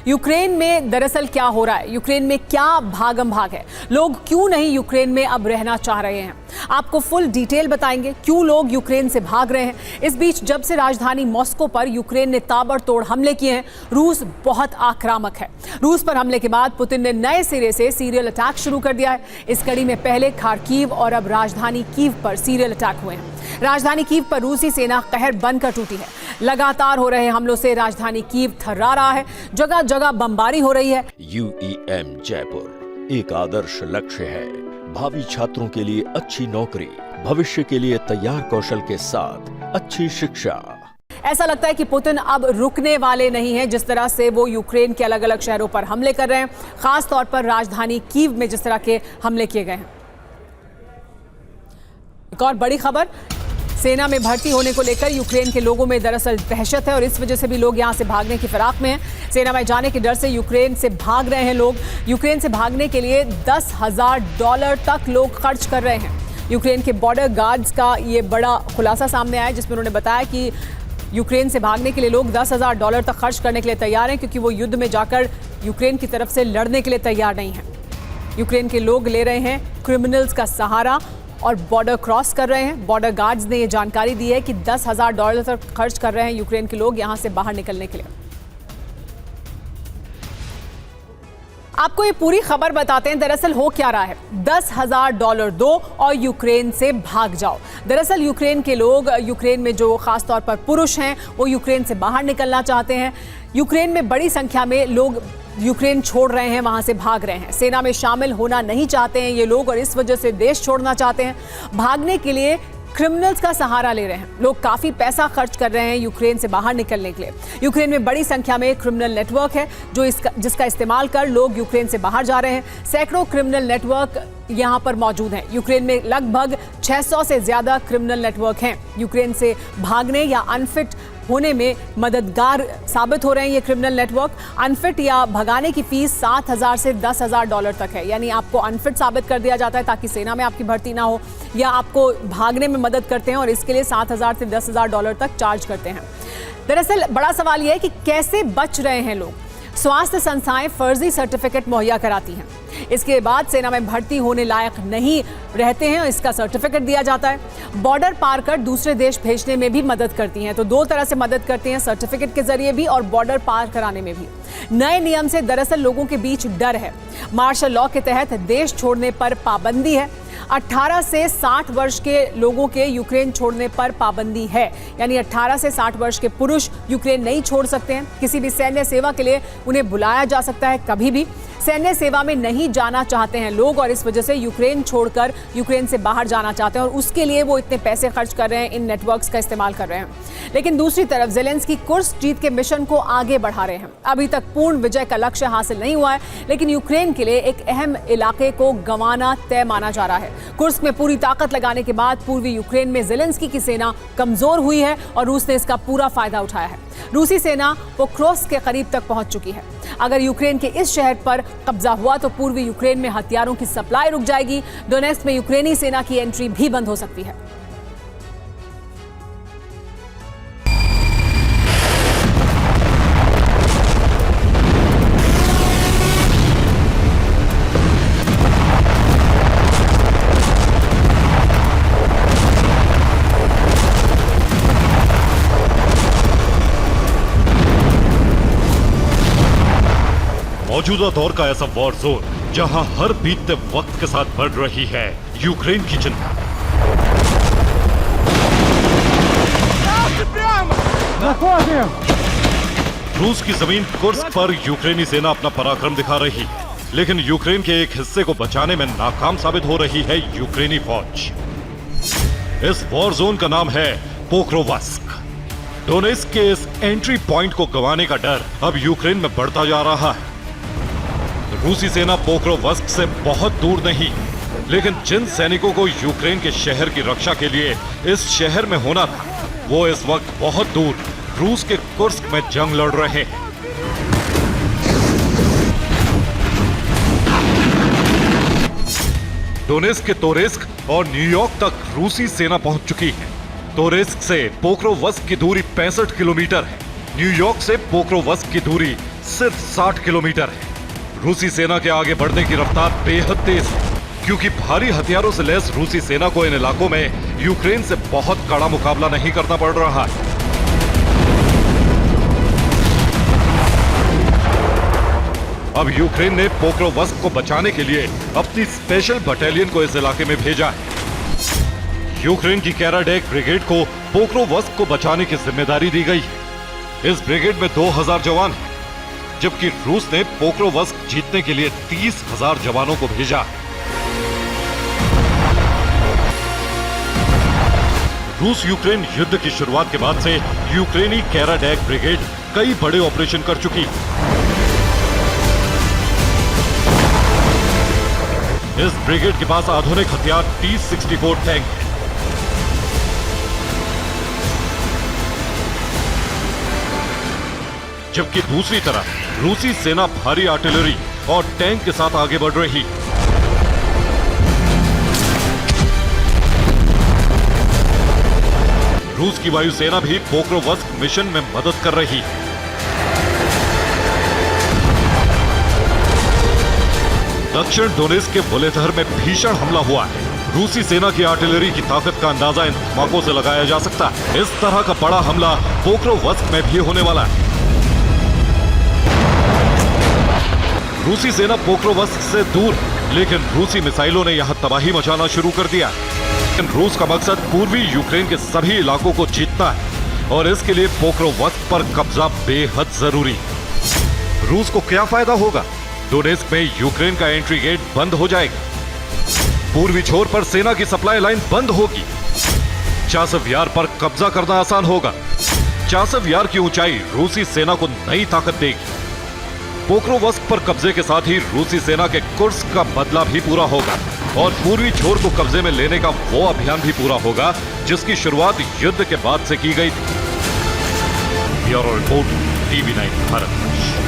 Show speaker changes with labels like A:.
A: Ukraine में दरअसल क्या हो रहा है, यूक्रेन में क्या भागम भाग है, लोग क्यों नहीं यूक्रेन में अब रहना चाह रहे हैं, आपको फुल डिटेल बताएंगे क्यों लोग यूक्रेन से भाग रहे हैं। इस बीच जब से राजधानी मॉस्को पर यूक्रेन ने ताबड़तोड़ हमले किए हैं, रूस बहुत आक्रामक है। रूस पर हमले के बाद पुतिन ने नए सिरे से सीरियल अटैक शुरू कर दिया है। इस कड़ी में पहले खार्किव और अब राजधानी कीव पर सीरियल अटैक हुए हैं। राजधानी कीव पर रूसी सेना कहर बनकर टूटी है। लगातार हो रहे हमलों से राजधानी कीव थर्रा रहा है, जगह जगह बमबारी हो रही है।
B: UEM जयपुर एक आदर्श लक्ष्य है। भावी छात्रों के लिए अच्छी नौकरी, भविष्य के लिए तैयार कौशल के साथ अच्छी शिक्षा।
A: ऐसा लगता है कि पुतिन अब रुकने वाले नहीं हैं। जिस तरह से वो यूक्रेन के अलग अलग शहरों पर हमले कर रहे हैं, खास तौर पर राजधानी कीव में जिस तरह के हमले किए गए हैं। एक और बड़ी खबर, सेना में भर्ती होने को लेकर यूक्रेन के लोगों में दरअसल दहशत है और इस वजह से भी लोग यहां से भागने की फिराक में हैं। सेना में जाने के डर से यूक्रेन से भाग रहे हैं लोग। यूक्रेन से भागने के लिए $10,000 तक लोग खर्च कर रहे हैं। यूक्रेन के बॉर्डर गार्ड्स का ये बड़ा खुलासा सामने आया, जिसमें उन्होंने बताया कि यूक्रेन से भागने के लिए लोग $10,000 तक खर्च करने के लिए तैयार हैं, क्योंकि वो युद्ध में जाकर यूक्रेन की तरफ से लड़ने के लिए तैयार नहीं हैं। यूक्रेन के लोग ले रहे हैं क्रिमिनल्स का सहारा और बॉर्डर क्रॉस कर रहे हैं। बॉर्डर गार्ड्स ने ये जानकारी दी है कि $10,000 तक खर्च कर रहे हैं यूक्रेन के लोग यहां से बाहर निकलने के लिए। आपको ये पूरी खबर बताते हैं दरअसल हो क्या रहा है। $10,000 दो और यूक्रेन से भाग जाओ। दरअसल यूक्रेन के लोग, यूक्रेन में जो खास तौर पर पुरुष हैं, वो यूक्रेन से बाहर निकलना चाहते हैं। यूक्रेन में बड़ी संख्या में लोग यूक्रेन छोड़ रहे हैं, वहां से भाग रहे हैं। सेना में शामिल होना नहीं चाहते हैं ये लोग और इस वजह से देश छोड़ना चाहते हैं। भागने के लिए क्रिमिनल्स का सहारा ले रहे हैं। लोग काफी पैसा खर्च कर रहे हैं यूक्रेन से बाहर निकलने के लिए। यूक्रेन में बड़ी संख्या में क्रिमिनल नेटवर्क है जिसका इस्तेमाल कर लोग यूक्रेन से बाहर जा रहे हैं। सैकड़ों क्रिमिनल नेटवर्क यहां पर मौजूद हैं। यूक्रेन में लगभग 600 से ज्यादा क्रिमिनल नेटवर्क हैं। यूक्रेन से भागने या अनफिट होने में मददगार साबित हो रहे हैं ये क्रिमिनल नेटवर्क। अनफिट या भगाने की फीस $7,000 से $10,000 तक है, यानी आपको अनफिट साबित कर दिया जाता है ताकि सेना में आपकी भर्ती ना हो, या आपको भागने में मदद करते हैं और इसके लिए $7,000 से $10,000 तक चार्ज करते हैं। दरअसल बड़ा सवाल यह है कि कैसे बच रहे हैं लोग। स्वास्थ्य संस्थाएं फर्जी सर्टिफिकेट मुहैया कराती हैं, इसके बाद सेना में भर्ती होने लायक नहीं रहते हैं और इसका सर्टिफिकेट दिया जाता है। बॉर्डर पार कर दूसरे देश भेजने में भी मदद करती हैं, तो दो तरह से मदद करती हैं, सर्टिफिकेट के जरिए भी और बॉर्डर पार कराने में भी। नए नियम से दरअसल लोगों के बीच डर है। मार्शल लॉ के तहत देश छोड़ने पर पाबंदी है। 18 से 60 वर्ष के लोगों के यूक्रेन छोड़ने पर पाबंदी है, यानी 18 से 60 वर्ष के पुरुष यूक्रेन नहीं छोड़ सकते हैं। किसी भी सैन्य सेवा के लिए उन्हें बुलाया जा सकता है कभी भी। सैन्य सेवा में नहीं जाना चाहते हैं लोग और इस वजह से यूक्रेन छोड़कर यूक्रेन से बाहर जाना चाहते हैं और उसके लिए वो इतने पैसे खर्च कर रहे हैं, इन नेटवर्क्स का इस्तेमाल कर रहे हैं। लेकिन दूसरी तरफ ज़ेलेंस्की कुर्स्क जीत के मिशन को आगे बढ़ा रहे हैं। अभी तक पूर्ण विजय का लक्ष्य हासिल नहीं हुआ है, लेकिन यूक्रेन के लिए एक अहम इलाके को गंवाना तय माना जा रहा है। कुर्स्क में पूरी ताकत लगाने के बाद पूर्वी यूक्रेन में ज़ेलेंस्की की सेना कमजोर हुई है और रूस ने इसका पूरा फायदा उठाया है। रूसी सेना पोक्रोव्स्क के करीब तक पहुंच चुकी है। अगर यूक्रेन के इस शहर पर कब्जा हुआ तो पूर्वी यूक्रेन में हथियारों की सप्लाई रुक जाएगी। डोनेट्स्क में यूक्रेनी सेना की एंट्री भी बंद हो सकती है।
C: मौजूदा दौर का ऐसा वॉर जोन जहां हर बीतते वक्त के साथ बढ़ रही है यूक्रेन की चिंता। रूस की जमीन कुर्स्क पर यूक्रेनी सेना अपना पराक्रम दिखा रही है, लेकिन यूक्रेन के एक हिस्से को बचाने में नाकाम साबित हो रही है यूक्रेनी फौज। इस वॉर जोन का नाम है पोक्रोव्स्क। डोनेट्स्क के इस एंट्री पॉइंट को गंवाने का डर अब यूक्रेन में बढ़ता जा रहा है। रूसी सेना पोक्रोव्स्क से बहुत दूर नहीं, लेकिन जिन सैनिकों को यूक्रेन के शहर की रक्षा के लिए इस शहर में होना था, वो इस वक्त बहुत दूर रूस के कुर्स्क में जंग लड़ रहे हैं। डोनेट्स्क के तोरेस्क और न्यूयॉर्क तक रूसी सेना पहुंच चुकी है। तोरेस्क से पोक्रोव्स्क की दूरी 65 किलोमीटर है। न्यूयॉर्क से पोक्रोव्स्क की दूरी सिर्फ 60 किलोमीटर है। रूसी सेना के आगे बढ़ने की रफ्तार बेहद तेज है, क्योंकि भारी हथियारों से लैस रूसी सेना को इन इलाकों में यूक्रेन से बहुत कड़ा मुकाबला नहीं करना पड़ रहा है। अब यूक्रेन ने पोक्रोवस्क को बचाने के लिए अपनी स्पेशल बटालियन को इस इलाके में भेजा है। यूक्रेन की कैराडेक ब्रिगेड को पोक्रोवस्क को बचाने की जिम्मेदारी दी गई है। इस ब्रिगेड में 2000 जवान हैं, जबकि रूस ने पोक्रोवस्क जीतने के लिए 30,000 जवानों को भेजा। रूस यूक्रेन युद्ध की शुरुआत के बाद से यूक्रेनी कैराडेक ब्रिगेड कई बड़े ऑपरेशन कर चुकी। इस ब्रिगेड के पास आधुनिक हथियार T-64 टैंक है। जबकि दूसरी तरफ रूसी सेना भारी आर्टिलरी और टैंक के साथ आगे बढ़ रही। रूस की वायुसेना भी पोक्रोवस्क मिशन में मदद कर रही है। दक्षिण डोनेस्क के वोलेदर में भीषण हमला हुआ है। रूसी सेना की आर्टिलरी की ताकत का अंदाजा इन धमाकों से लगाया जा सकता है। इस तरह का बड़ा हमला पोक्रोवस्क में भी होने वाला है। रूसी सेना पोक्रोवस्क से दूर, लेकिन रूसी मिसाइलों ने यहां तबाही मचाना शुरू कर दिया। लेकिन रूस का मकसद पूर्वी यूक्रेन के सभी इलाकों को जीतना है और इसके लिए पोक्रोवस्क पर कब्जा बेहद जरूरी है। रूस को क्या फायदा होगा? डोनेस्क में यूक्रेन का एंट्री गेट बंद हो जाएगा। पूर्वी छोर पर सेना की सप्लाई लाइन बंद होगी। चासव यार पर कब्जा करना आसान होगा। चासव यार की ऊंचाई रूसी सेना को नई ताकत देगी। पोक्रोवस्क पर कब्जे के साथ ही रूसी सेना के कुर्स्क का बदला भी पूरा होगा और पूर्वी छोर को कब्जे में लेने का वो अभियान भी पूरा होगा जिसकी शुरुआत युद्ध के बाद से की गई थी। Bureau report, TV9 Bharat.